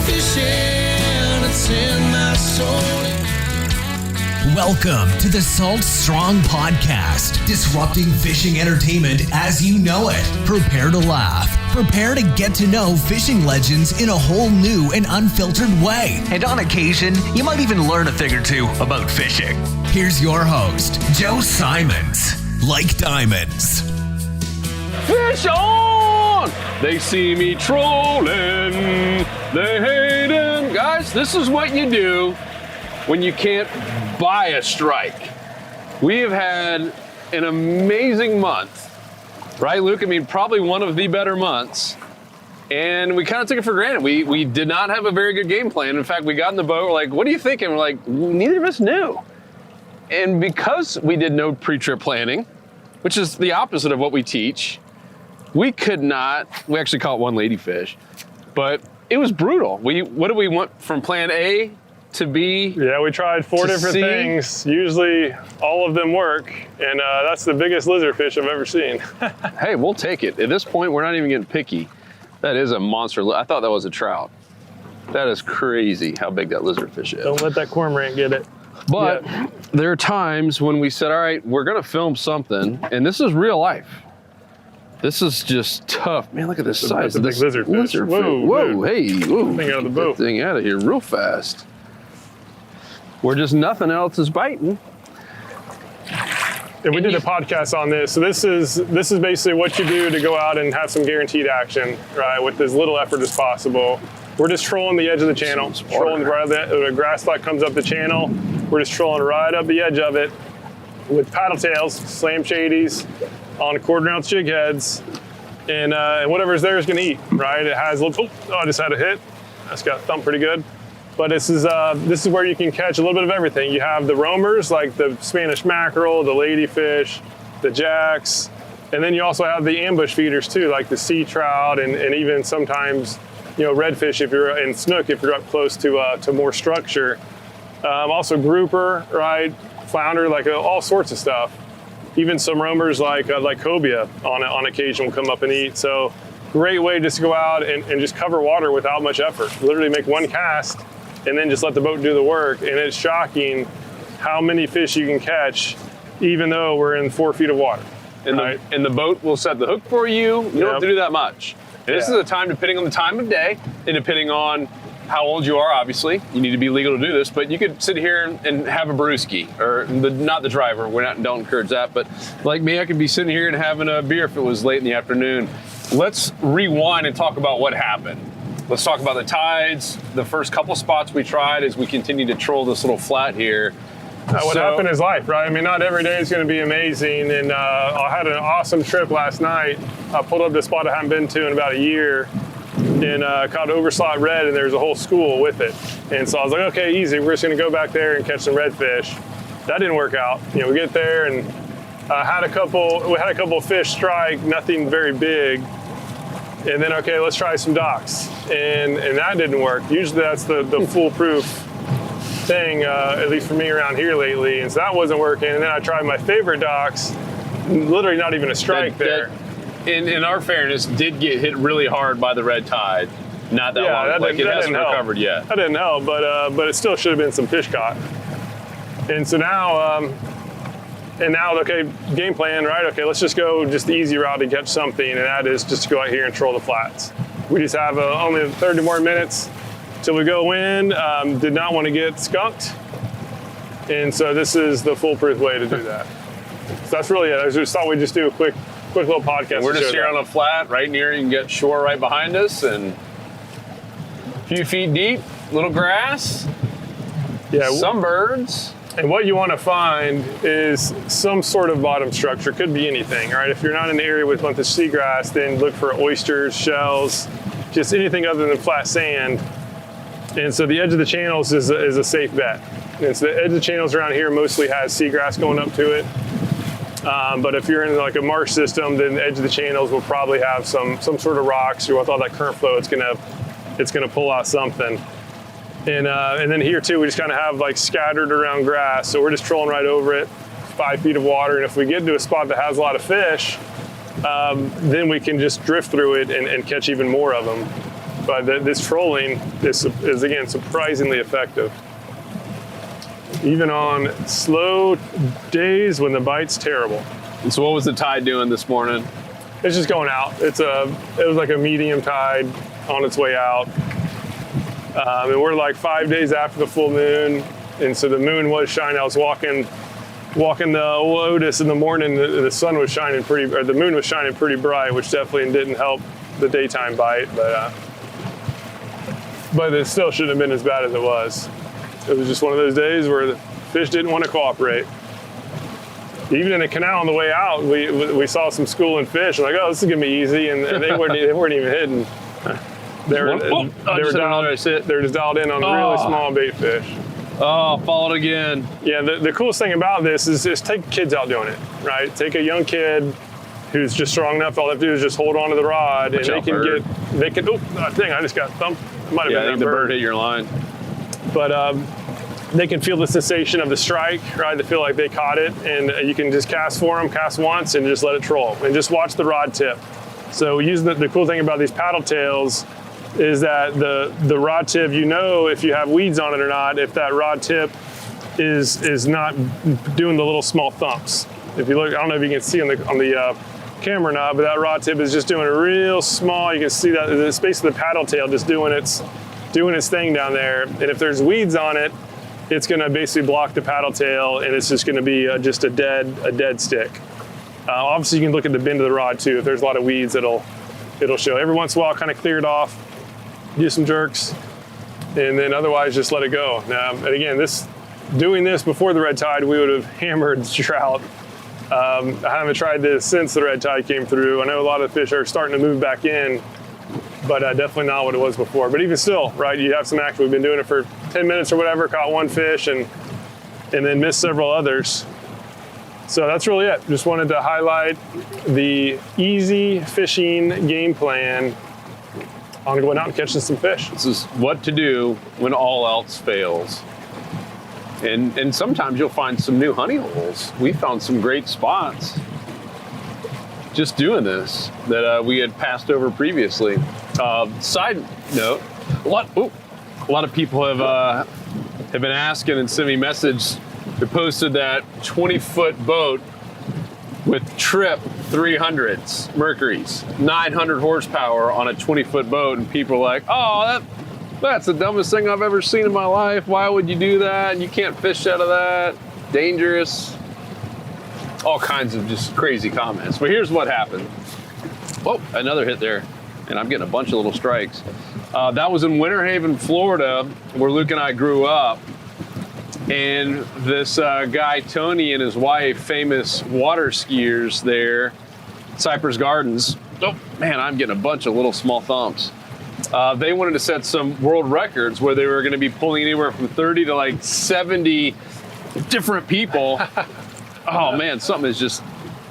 fishing, it's in my soul. Welcome to the Salt Strong Podcast, disrupting fishing entertainment as you know it. Prepare to laugh. Prepare to get to know fishing legends in a whole new and unfiltered way. And on occasion, you might even learn a thing or two about fishing. Here's your host, Joe Simons. Like diamonds. Fish on! They see me trolling. They hate him. Guys, this is what you do when you can't buy a strike. We have had an amazing month, right, Luke? I mean, probably one of the better months. And we kind of took it for granted. We did not have a very good game plan. In fact, we got in the boat, we're like, what are you thinking? We're like, neither of us knew. And because we did no pre-trip planning, which is the opposite of what we teach, we actually caught one ladyfish, but it was brutal. What do we want from plan A to B? Yeah, we tried 4 different things. Usually all of them work, and that's the biggest lizardfish I've ever seen. Hey, we'll take it. At this point, we're not even getting picky. That is a monster. I thought that was a trout. That is crazy how big that lizardfish is. Don't let that cormorant get it. But there are times when we said, all right, we're gonna film something, and this is real life. This is just tough. Man, look at this size of this lizardfish. Whoa, hey, whoa. Thing out of the boat. Get that thing out of here real fast. We're just nothing else is biting. And we did a podcast on this. So this is basically what you do to go out and have some guaranteed action, right? With as little effort as possible. We're just trolling the edge of the channel. Trolling right up the grass spot comes up the channel. We're just trolling right up the edge of it with paddle tails, slam shadies, on 1/4 ounce jig heads, and whatever's there is gonna eat, right? It has little, I just had a hit. That's got thumped pretty good. But this is where you can catch a little bit of everything. You have the roamers, like the Spanish mackerel, the ladyfish, the jacks, and then you also have the ambush feeders too, like the sea trout, and even sometimes, redfish and snook if you're up close to more structure. Also grouper, right? Flounder, like all sorts of stuff. Even some roamers like cobia on occasion will come up and eat. So great way just to go out and just cover water without much effort. Literally make one cast and then just let the boat do the work. And it's shocking how many fish you can catch even though we're in 4 feet of water. And the boat will set the hook for you. You don't have to do that much. And this is a time, depending on the time of day and depending on how old you are, obviously, you need to be legal to do this, but you could sit here and have a brewski, or not the driver, don't encourage that, but like me, I could be sitting here and having a beer if it was late in the afternoon. Let's rewind and talk about what happened. Let's talk about the tides, the first couple spots we tried as we continue to troll this little flat here. What happened is life, right? I mean, not every day is going to be amazing, and I had an awesome trip last night. I pulled up to a spot I haven't been to in about a year, and caught overslot red, and there's a whole school with it. And so I was like, okay, easy. We're just going to go back there and catch some redfish. That didn't work out. We get there and we had a couple of fish strike, nothing very big. And then, okay, let's try some docks. And that didn't work. Usually that's the foolproof thing, at least for me around here lately. And so that wasn't working. And then I tried my favorite docks, literally not even a strike there. In our fairness, did get hit really hard by the red tide. Not that long, it hasn't recovered yet. That didn't help, but it still should have been some fish caught. And so now, okay, game plan, right? Okay, let's just go just the easy route to catch something, and that is just to go out here and troll the flats. We just have only 30 more minutes till we go in. Did not want to get skunked, and so this is the foolproof way to do that. So that's really it. I just thought we'd just do a quick little podcast. We're just here on a flat right near, you can get shore right behind us, and a few feet deep, little grass, some birds. And what you want to find is some sort of bottom structure. Could be anything, right? If you're not in the area with a bunch of seagrass, then look for oysters, shells, just anything other than flat sand. And so the edge of the channels is a safe bet. And so the edge of the channels around here mostly has seagrass going up to it. But if you're in like a marsh system, then the edge of the channels will probably have some sort of rocks, or with all that current flow, it's gonna pull out something. And then here too, we just kind of have like scattered around grass. So we're just trolling right over it, 5 feet of water. And if we get to a spot that has a lot of fish, then we can just drift through it and catch even more of them. But this trolling is again surprisingly effective, even on slow days when the bite's terrible. And so what was the tide doing this morning? It's just going out. It was like a medium tide on its way out. And we're like 5 days after the full moon, and so the moon was shining. I was walking the Lotus in the morning. The sun was shining the moon was shining pretty bright, which definitely didn't help the daytime bite. But it still shouldn't have been as bad as it was. It was just one of those days where the fish didn't want to cooperate. Even in the canal on the way out, we saw some schooling fish. I'm like, oh, this is gonna be easy, and they weren't even hidden. They were just dialed in on really small bait fish. Oh, followed again. Yeah, the coolest thing about this is take kids out doing it, right? Take a young kid who's just strong enough. All they have to do is just hold on to the rod, and I just got thumped. Might have been the bird hit your line. But they can feel the sensation of the strike, right? They feel like they caught it, and you can just cast for them, cast once, and just let it troll, and just watch the rod tip. So the cool thing about these paddle tails is that the rod tip, if you have weeds on it or not, if that rod tip is not doing the little small thumps. If you look, I don't know if you can see on the camera or not, but that rod tip is just doing a real small. You can see that the space of the paddle tail just doing its thing down there. And if there's weeds on it, it's going to basically block the paddle tail, and it's just going to be just a dead stick. Obviously, you can look at the bend of the rod too. If there's a lot of weeds, it'll show. Every once in a while, kind of clear it off, do some jerks, and then otherwise just let it go. Now, and again, doing this before the red tide, we would have hammered trout. I haven't tried this since the red tide came through. I know a lot of fish are starting to move back in, but definitely not what it was before. But even still, right, you have some action. We've been doing it for 10 minutes or whatever, caught one fish and then missed several others. So that's really it. Just wanted to highlight the easy fishing game plan on going out and catching some fish. This is what to do when all else fails. And sometimes you'll find some new honey holes. We found some great spots just doing this that we had passed over previously. Side note, a lot of people have been asking and sent me messages. We posted that 20-foot boat with Trip 300s, Mercuries, 900 horsepower on a 20-foot boat, and people are like, oh, that's the dumbest thing I've ever seen in my life. Why would you do that? You can't fish out of that. Dangerous. All kinds of just crazy comments. But here's what happened. Oh, another hit there. And I'm getting a bunch of little strikes. That was in Winter Haven, Florida, where Luke and I grew up. And this guy, Tony, and his wife, famous water skiers there, Cypress Gardens. Oh, man, I'm getting a bunch of little small thumps. They wanted to set some world records where they were going to be pulling anywhere from 30 to like 70 different people. Oh, man, something is just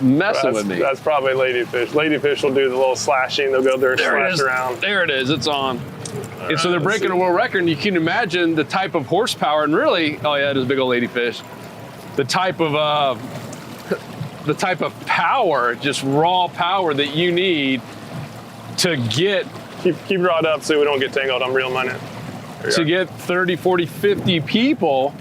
messing with me. That's probably ladyfish. Ladyfish will do the little slashing. They'll go there and slash around. There it is. It's on. And so they're breaking a world record, and you can imagine the type of horsepower and really, oh yeah, it is a big old ladyfish. The type of power, just raw power that you need to get. Keep rod up so we don't get tangled. I'm reeling mine in. To get 30, 40, 50 people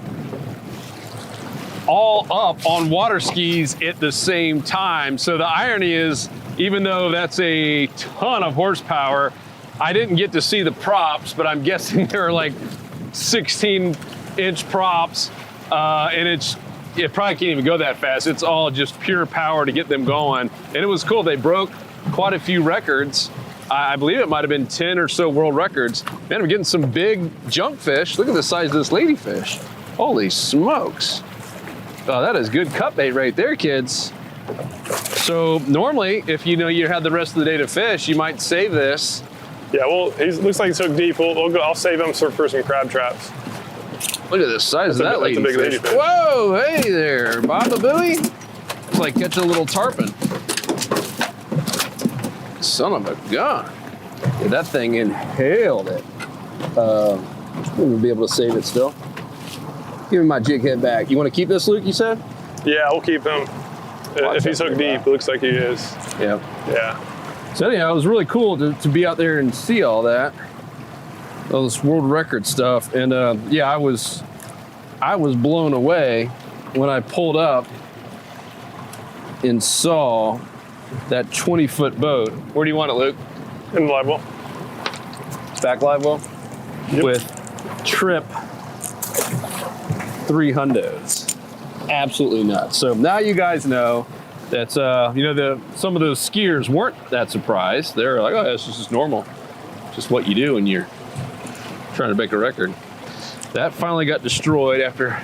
all up on water skis at the same time. So the irony is, even though that's a ton of horsepower, I didn't get to see the props, but I'm guessing there are like 16-inch props, and it probably can't even go that fast. It's all just pure power to get them going. And it was cool. They broke quite a few records. I believe it might have been 10 or so world records. Man, I'm getting some big junk fish. Look at the size of this ladyfish. Holy smokes. Oh, that is good cut bait right there, kids. So normally, if you had the rest of the day to fish, you might save this. Yeah, well, it looks like he's hooked deep. I'll save him for some crab traps. Look at the size of that ladyfish. That's a big ladyfish. Whoa, hey there, Bob the Buoy. It's like catching a little tarpon. Son of a gun. Yeah, that thing inhaled it. We'll be able to save it still. Give me my jig head back. You want to keep this, Luke, you said? Yeah, we'll keep him. If he's hooked deep, it looks like he is. Yeah. Yeah. So anyhow, it was really cool to be out there and see all that. all this world record stuff. And yeah, I was blown away when I pulled up and saw that 20-foot boat. Where do you want it, Luke? In the live well. Back live well? Yep. With Trip 3 hundos. Absolutely nuts. So now you guys know that, some of those skiers weren't that surprised. They're like, oh, this is just normal. Just what you do when you're trying to make a record. That finally got destroyed after,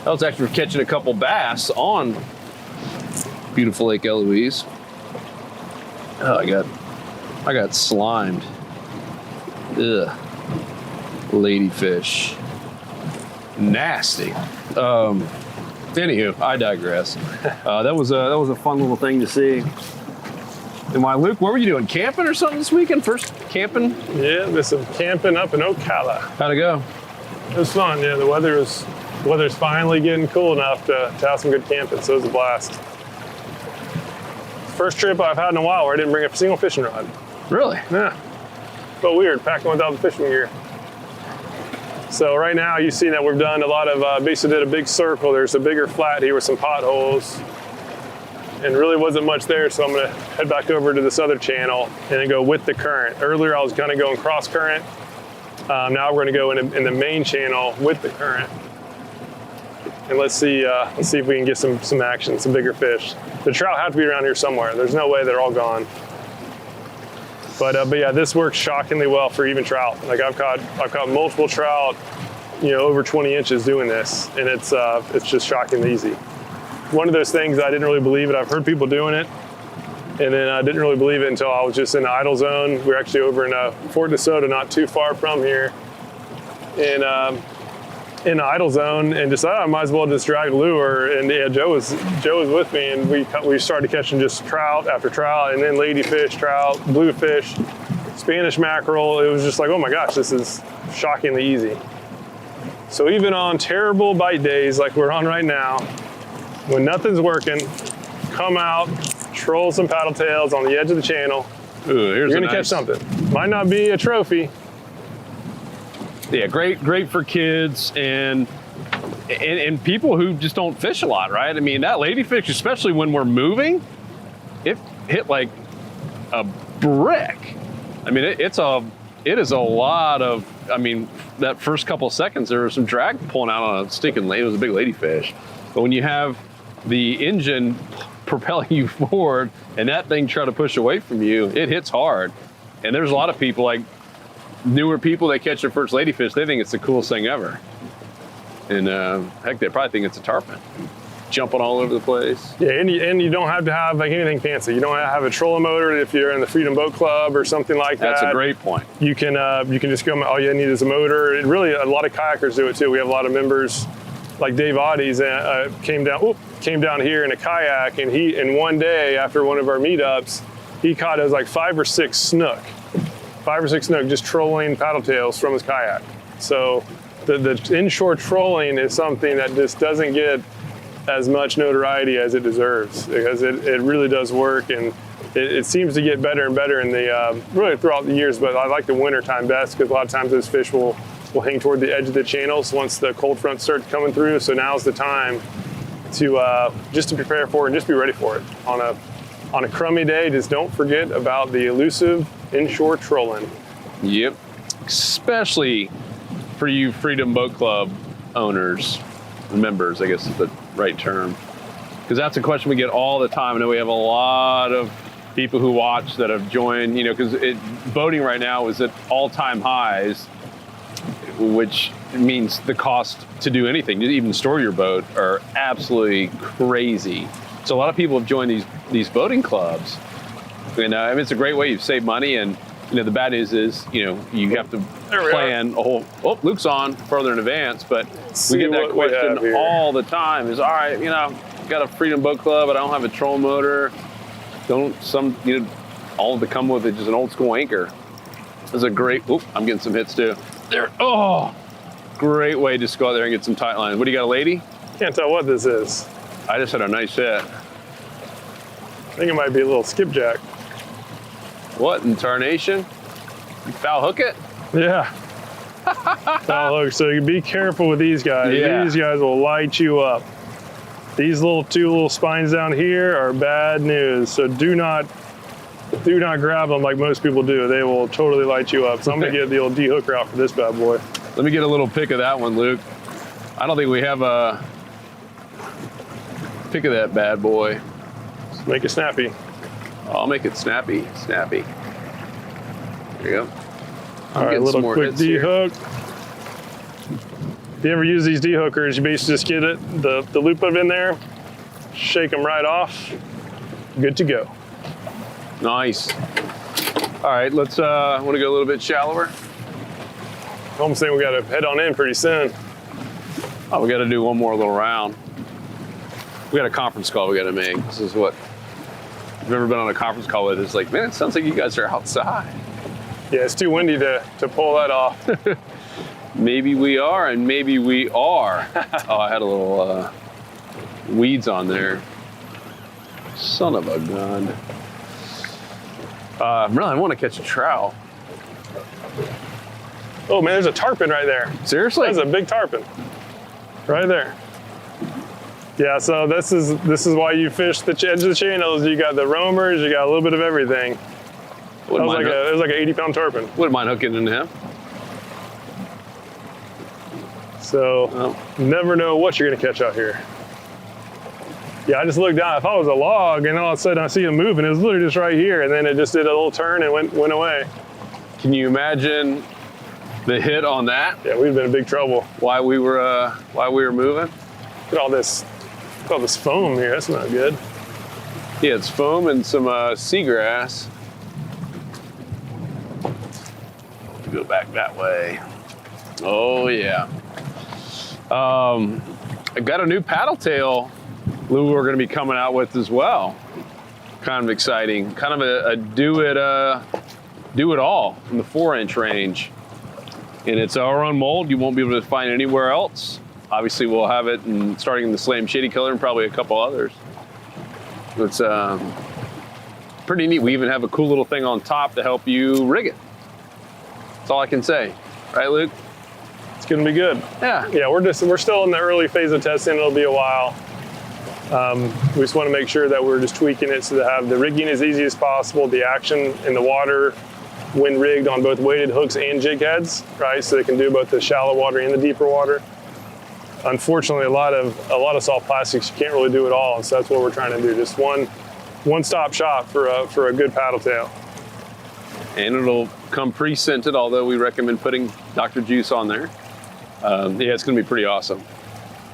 that was actually catching a couple bass on beautiful Lake Eloise. Oh, I got slimed. Ugh. Ladyfish. Nasty. Anywho, I digress. That was a fun little thing to see. And why, Luke, what were you doing? Camping or something this weekend? First camping? Yeah, there's some camping up in Ocala. How'd it go? It was fun. Yeah, the weather's finally getting cool enough to have some good camping, so it was a blast. First trip I've had in a while where I didn't bring a single fishing rod. Really? Yeah. But weird, packing without the fishing gear. So right now you see that we've done a lot of, basically did a big circle. There's a bigger flat here with some potholes. And really wasn't much there, so I'm gonna head back over to this other channel and then go with the current. Earlier I was kind of going cross current. Now we're gonna go in the main channel with the current. And let's see if we can get some action, some bigger fish. The trout have to be around here somewhere. There's no way they're all gone. But yeah, this works shockingly well for even trout. Like I've caught multiple trout, over 20 inches doing this, and it's just shockingly easy. One of those things I didn't really believe it. I've heard people doing it, and then I didn't really believe it until I was just in the idle zone. We're actually over in Fort DeSoto, not too far from here, and in the idle zone, and decided I might as well just drag a lure. And yeah, Joe was with me, and we started catching just trout after trout, and then ladyfish, trout, bluefish, Spanish mackerel. It was just like, oh my gosh, this is shockingly easy. So even on terrible bite days like we're on right now, when nothing's working, come out, troll some paddle tails on the edge of the channel. Ooh, you're gonna catch something. Might not be a trophy. Yeah, great for kids and people who just don't fish a lot, right? I mean, that ladyfish, especially when we're moving, it hit like a brick. I mean, it is a lot of, that first couple of seconds, there was some drag pulling out on a stinking lady. It was a big ladyfish. But when you have the engine propelling you forward and that thing trying to push away from you, it hits hard. And there's a lot of people, like newer people, they catch their first ladyfish, they think it's the coolest thing ever. And heck, they probably think it's a tarpon. Jumping all over the place. Yeah, and you don't have to have like anything fancy. You don't have a trolling motor if you're in the Freedom Boat Club or something like that. That's a great point. You can just go, all you need is a motor. And really, a lot of kayakers do it too. We have a lot of members, like Dave Audie's came down here in a kayak, and he, in one day after one of our meetups, he caught us like 5 or 6 snook just trolling paddle tails from his kayak. So the inshore trolling is something that just doesn't get as much notoriety as it deserves, because it really does work, and it seems to get better and better in the really throughout the years. But I like the winter time best, because a lot of times those fish will hang toward the edge of the channels once the cold front starts coming through. So now's the time to just to prepare for it and just be ready for it. On a crummy day, just don't forget about the elusive inshore trolling. Yep, especially for you Freedom Boat Club owners, members, I guess is the right term, because that's a question we get all the time. I know we have a lot of people who watch that have joined, because boating right now is at all-time highs, which means the cost to do anything, to even store your boat, are absolutely crazy. So a lot of people have joined these boating clubs, and it's a great way. You save money, and the bad news is you have to plan a whole. Oh, Luke's on further in advance, but we get that question all the time. Is, all right, got a Freedom Boat Club, but I don't have a troll motor. All they come with is just an old school anchor. It's a great. Oop, I'm getting some hits too. There. Oh, great way to just go out there and get some tight lines. What do you got, a lady? Can't tell what this is. I just had a nice hit. I think it might be a little skipjack. What in tarnation? You foul hook it? Yeah. Oh, look, so you be careful with these guys. Yeah. These guys will light you up. These two little spines down here are bad news. So do not grab them like most people do. They will totally light you up. So I'm gonna get the old de-hooker out for this bad boy. Let me get a little pick of that one, Luke. I don't think we have a pick of that bad boy. Let's make it snappy. I'll make it snappy. There you go. All right, a little quick de-hook. If you ever use these de-hookers, you basically just get it, the loop of it in there, shake them right off, good to go. Nice. All right, let's, want to go a little bit shallower? I'm almost saying we got to head on in pretty soon. Oh, we got to do one more little round. We got a conference call we got to make. This is what, if you've ever been on a conference call with, it's like, man, it sounds like you guys are outside. Yeah, it's too windy to pull that off. Maybe we are, and maybe we are. Oh, I had a little weeds on there. Son of a gun. Really, I want to catch a trout. Oh man, there's a tarpon right there. Seriously? That's a big tarpon. Right there. Yeah, so this is why you fish the edge of the channels. You got the roamers, you got a little bit of everything. It was like an 80-pound tarpon. Wouldn't mind hooking into him. So, never know what you're gonna catch out here. Yeah, I just looked down. I thought it was a log, and all of a sudden I see him moving. It was literally just right here, and then it just did a little turn and went away. Can you imagine the hit on that? Yeah, we'd been in big trouble. Why we were moving? Look at all this foam here. That's not good. Yeah, it's foam and some seagrass. Go back that way. Oh yeah. I've got a new paddle tail lure we're going to be coming out with as well. Kind of exciting. Kind of a do it all in the 4-inch range. And it's our own mold. You won't be able to find it anywhere else. Obviously, we'll have it starting in the Slam Shady color and probably a couple others. It's pretty neat. We even have a cool little thing on top to help you rig it. That's all I can say. Right, Luke? It's gonna be good. Yeah. Yeah, we're still in the early phase of testing. It'll be a while. We just want to make sure that we're just tweaking it so to have the rigging as easy as possible, the action in the water when rigged on both weighted hooks and jig heads, right? So they can do both the shallow water and the deeper water. Unfortunately, a lot of soft plastics, you can't really do it all. And so that's what we're trying to do. Just one-stop shop for a good paddle tail. And it'll come pre-scented, although we recommend putting Dr. Juice on there. Yeah, it's going to be pretty awesome.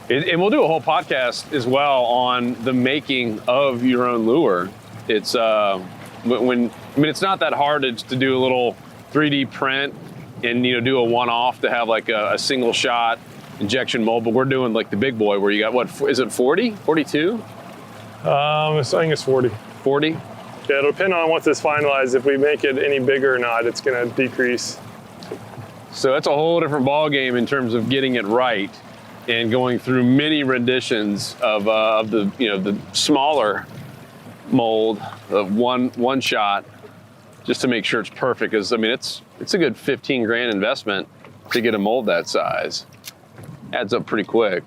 And we'll do a whole podcast as well on the making of your own lure. It's it's not that hard to do a little 3D print and do a one-off to have like a single shot injection mold, but we're doing like the big boy where you got what is it 40, 42? I think it's 40. 40? Yeah, it'll depend on once it's finalized. If we make it any bigger or not, it's going to decrease. So it's a whole different ball game in terms of getting it right and going through many renditions of the smaller mold of one shot just to make sure it's perfect. Because I mean it's a good 15 grand investment to get a mold that size. Adds up pretty quick.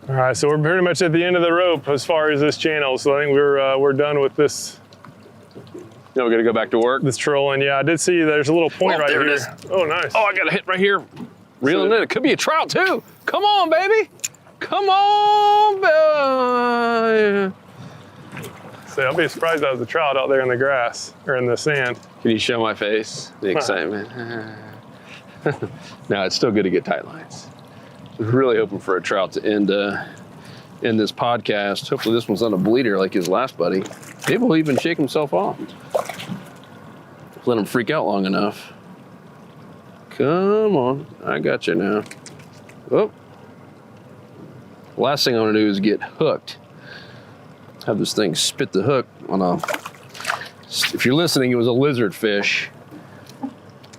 All right, so we're pretty much at the end of the rope as far as this channel. So I think we're done with this. We're gonna go back to work. This trolling, yeah. I did see there's a little point right there here. It is. Oh, nice. Oh, I got a hit right here. Reeling in. It could be a trout too. Come on, baby. Come on, baby. So I'll be surprised that was a trout out there in the grass or in the sand. Can you show my face? The excitement. No, it's still good to get tight lines. I was really hoping for a trout to end this podcast. Hopefully this one's not a bleeder like his last buddy. Maybe he'll even shake himself off. Let him freak out long enough. Come on, I got you now. Oh. Last thing I want to do is get hooked. Have this thing spit the hook on a, if you're listening, it was a lizard fish.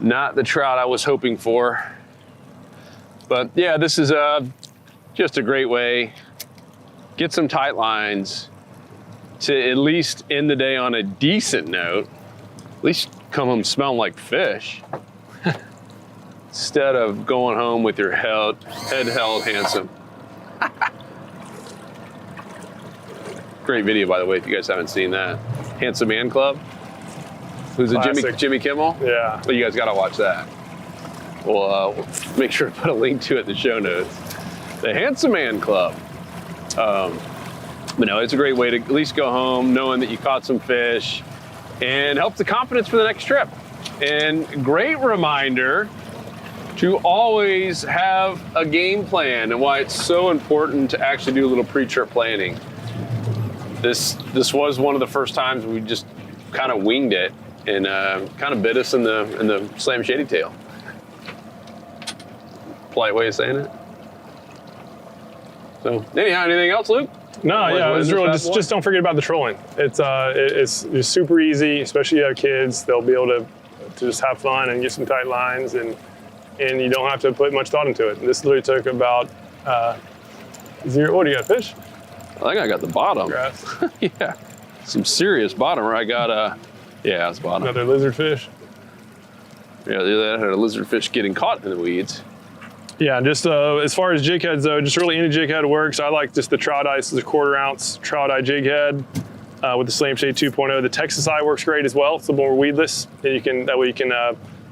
Not the trout I was hoping for. But yeah, this is just a great way. Get some tight lines to at least end the day on a decent note. At least come home smelling like fish instead of going home with your head held handsome. Great video, by the way, if you guys haven't seen that. Handsome Man Club. Who's it, Jimmy Kimmel? Yeah. Well, you guys got to watch that. We'll make sure to put a link to it in the show notes. The Handsome Man Club. But no, it's a great way to at least go home knowing that you caught some fish and help the confidence for the next trip. And great reminder to always have a game plan and why it's so important to actually do a little pre-trip planning. This was one of the first times we just kind of winged it and kind of bit us in the slam shady tail. Polite way of saying it. So anyhow, anything else, Luke? No, yeah, it was real. Just don't forget about the trolling. It's super easy, especially if you have kids. They'll be able to just have fun and get some tight lines, and you don't have to put much thought into it. This literally took about what do you got, fish? I think I got the bottom. Grass. Yeah, some serious bottom. Where I got yeah, it's bottom. Another lizard fish. Yeah, that had a lizard fish getting caught in the weeds. Yeah, just as far as jig heads though, just really any jig head works. I like just the trout eye. This is a 1/4 ounce trout eye jig head with the Slam Shade 2.0. The Texas eye works great as well. It's a little more weedless, and that way you can,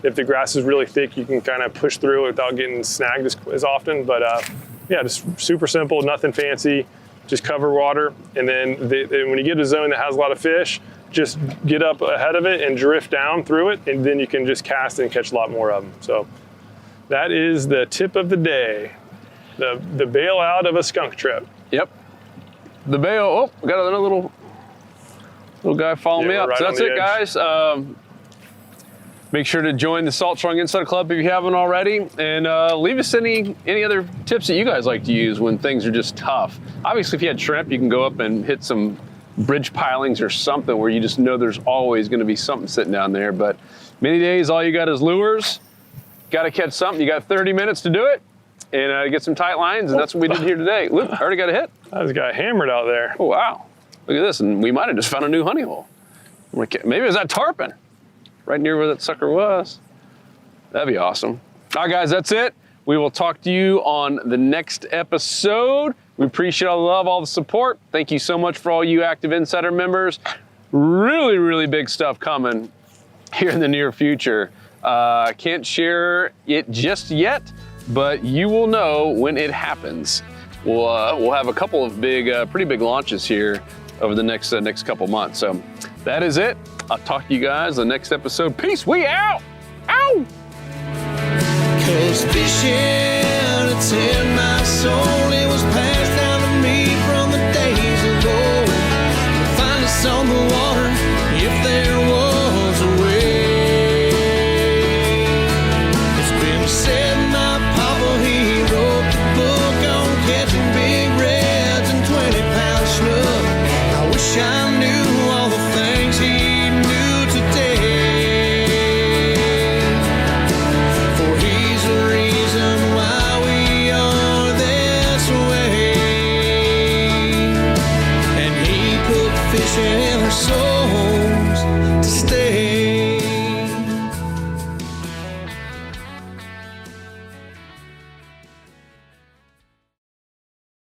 if the grass is really thick, you can kind of push through it without getting snagged as often. But yeah, just super simple, nothing fancy. Just cover water, and then when you get to a zone that has a lot of fish, just get up ahead of it and drift down through it, and then you can just cast and catch a lot more of them. So that is the tip of the day, the bailout of a skunk trip. Yep. The bail. Oh, we got another little guy following me up. Right, so that's it, guys. Make sure to join the Salt Strong Insider Club if you haven't already, and leave us any other tips that you guys like to use when things are just tough. Obviously, if you had shrimp, you can go up and hit some bridge pilings or something where you just know there's always going to be something sitting down there. But many days, all you got is lures. Got to catch something. You got 30 minutes to do it and get some tight lines, and that's what we did here today. Look, I already got a hit. I just got hammered out there. Oh, wow. Look at this, and we might have just found a new honey hole. Maybe it was that tarpon right near where that sucker was. That'd be awesome. All right, guys, that's it. We will talk to you on the next episode. We appreciate all the love, all the support. Thank you so much for all you Active Insider members. Really, really big stuff coming here in the near future. Can't share it just yet, but you will know when it happens. We'll have a couple of pretty big launches here over the next couple months. So that is it. I'll talk to you guys in the next episode. Peace. We out. Ow. 'Cause fishing